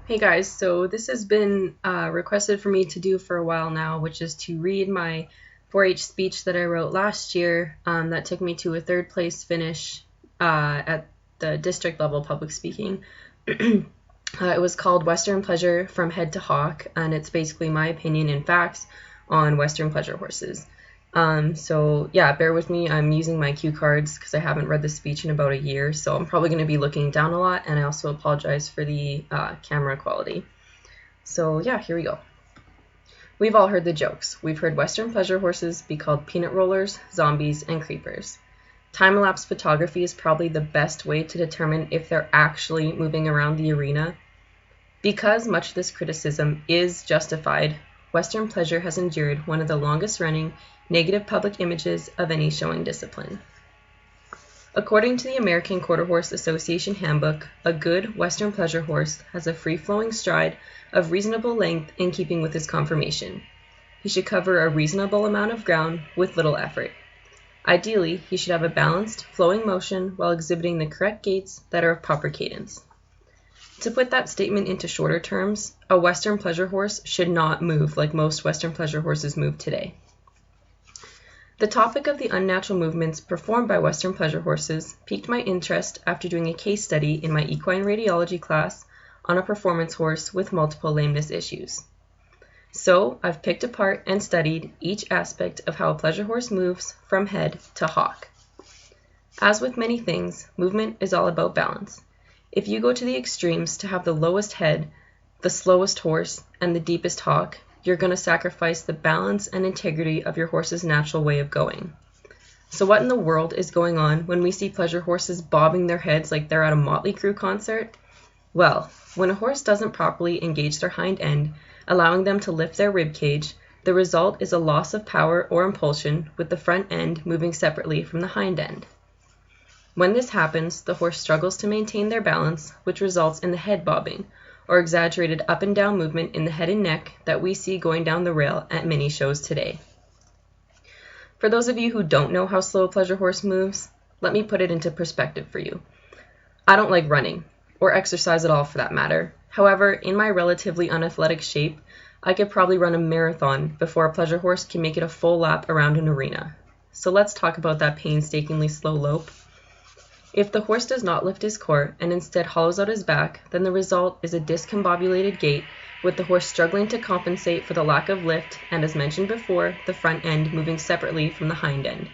Hey guys, so this has been requested for me to do for a while now, which is to read my 4-H speech that I wrote last year that took me to a third place finish at the district level public speaking. It was called Western Pleasure from Head to Hock, and it's basically my opinion and facts on Western pleasure horses. So yeah, bear with me. I'm using my cue cards because I haven't read the speech in about a year, so I'm probably going to be looking down a lot, and I also apologize for the camera quality. So yeah, here we go. We've all heard the jokes. We've heard Western pleasure horses be called peanut rollers, zombies, and creepers. Time-lapse photography is probably the best way to determine if they're actually moving around the arena. Because much of this criticism is justified, Western pleasure has endured one of the longest-running negative public images of any showing discipline. According to the American Quarter Horse Association Handbook, a good Western pleasure horse has a free-flowing stride of reasonable length in keeping with his conformation. He should cover a reasonable amount of ground with little effort. Ideally, he should have a balanced, flowing motion while exhibiting the correct gaits that are of proper cadence. To put that statement into shorter terms, a Western pleasure horse should not move like most Western pleasure horses move today. The topic of the unnatural movements performed by Western pleasure horses piqued my interest after doing a case study in my equine radiology class on a performance horse with multiple lameness issues. So I've picked apart and studied each aspect of how a pleasure horse moves from head to hock. As with many things, movement is all about balance. If you go to the extremes to have the lowest head, the slowest horse, and the deepest hock, you're going to sacrifice the balance and integrity of your horse's natural way of going. So what in the world is going on when we see pleasure horses bobbing their heads like they're at a Motley Crue concert? Well, when a horse doesn't properly engage their hind end, allowing them to lift their rib cage, the result is a loss of power or impulsion with the front end moving separately from the hind end. When this happens, the horse struggles to maintain their balance, which results in the head bobbing, or exaggerated up and down movement in the head and neck that we see going down the rail at many shows today. For those of you who don't know how slow a pleasure horse moves, let me put it into perspective for you. I don't like running, or exercise at all for that matter. However, in my relatively unathletic shape, I could probably run a marathon before a pleasure horse can make it a full lap around an arena. So let's talk about that painstakingly slow lope. If the horse does not lift his core and instead hollows out his back, then the result is a discombobulated gait with the horse struggling to compensate for the lack of lift and, as mentioned before, the front end moving separately from the hind end.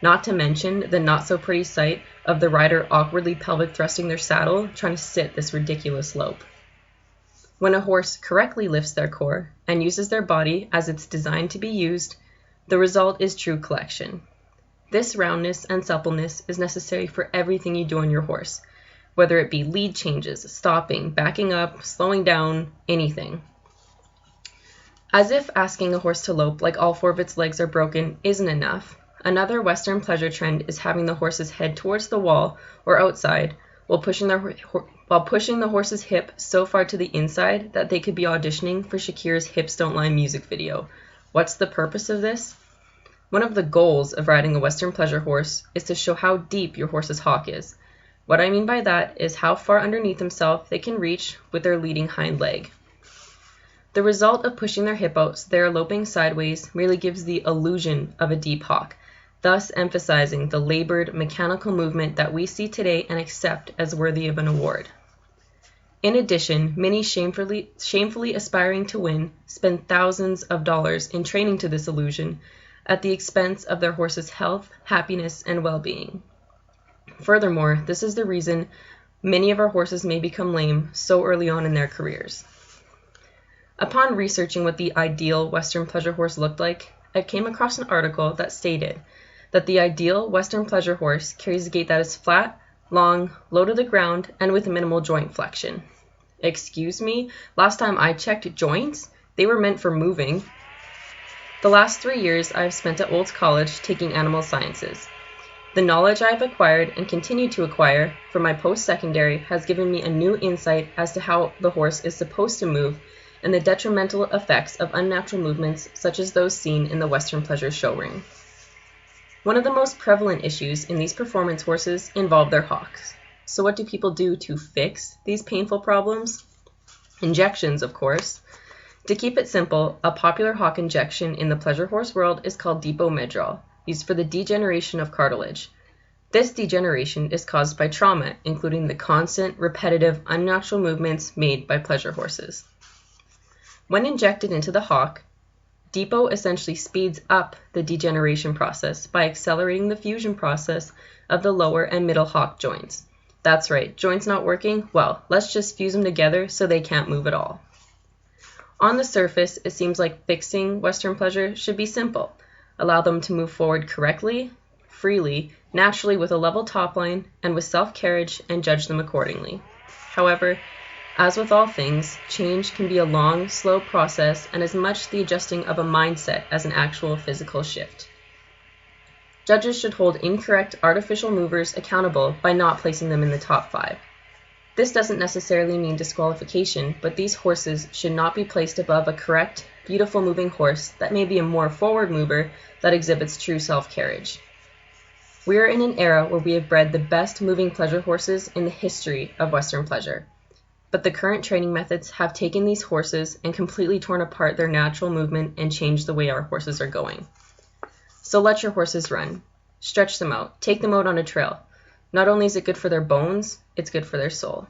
Not to mention the not-so-pretty sight of the rider awkwardly pelvic thrusting their saddle trying to sit this ridiculous lope. When a horse correctly lifts their core and uses their body as it's designed to be used, the result is true collection. This roundness and suppleness is necessary for everything you do on your horse, whether it be lead changes, stopping, backing up, slowing down, anything. As if asking a horse to lope like all 4 of its legs are broken isn't enough, another Western pleasure trend is having the horses head towards the wall or outside while pushing the horse's hip so far to the inside that they could be auditioning for Shakira's Hips Don't Lie music video. What's the purpose of this? One of the goals of riding a Western pleasure horse is to show how deep your horse's hock is. What I mean by that is how far underneath himself they can reach with their leading hind leg. The result of pushing their hip out so they are loping sideways merely gives the illusion of a deep hock, thus emphasizing the labored, mechanical movement that we see today and accept as worthy of an award. In addition, many shamefully aspiring to win spend thousands of dollars in training to this illusion, at the expense of their horse's health, happiness, and well-being. Furthermore, this is the reason many of our horses may become lame so early on in their careers. Upon researching what the ideal Western pleasure horse looked like, I came across an article that stated that the ideal Western pleasure horse carries a gait that is flat, long, low to the ground, and with minimal joint flexion. Excuse me? Last time I checked joints, they were meant for moving. The last 3 years I have spent at Olds College taking animal sciences. The knowledge I have acquired and continue to acquire from my post-secondary has given me a new insight as to how the horse is supposed to move and the detrimental effects of unnatural movements such as those seen in the Western pleasure show ring. One of the most prevalent issues in these performance horses involve their hocks. So what do people do to fix these painful problems? Injections, of course. To keep it simple, a popular Hock injection in the pleasure horse world is called depot-midral, used for the degeneration of cartilage. This degeneration is caused by trauma, including the constant, repetitive, unnatural movements made by pleasure horses. When injected into the Hock, depot essentially speeds up the degeneration process by accelerating the fusion process of the lower and middle Hock joints. That's right, joints not working? Well, let's just fuse them together so they can't move at all. On the surface, it seems like fixing Western pleasure should be simple. Allow them to move forward correctly, freely, naturally with a level top line, and with self-carriage, and judge them accordingly. However, as with all things, change can be a long, slow process and as much the adjusting of a mindset as an actual physical shift. Judges should hold incorrect artificial movers accountable by not placing them in the top 5. This doesn't necessarily mean disqualification, but these horses should not be placed above a correct, beautiful moving horse that may be a more forward mover that exhibits true self-carriage. We are in an era where we have bred the best moving pleasure horses in the history of Western pleasure. But the current training methods have taken these horses and completely torn apart their natural movement and changed the way our horses are going. So let your horses run. Stretch them out. Take them out on a trail. Not only is it good for their bones, it's good for their soul.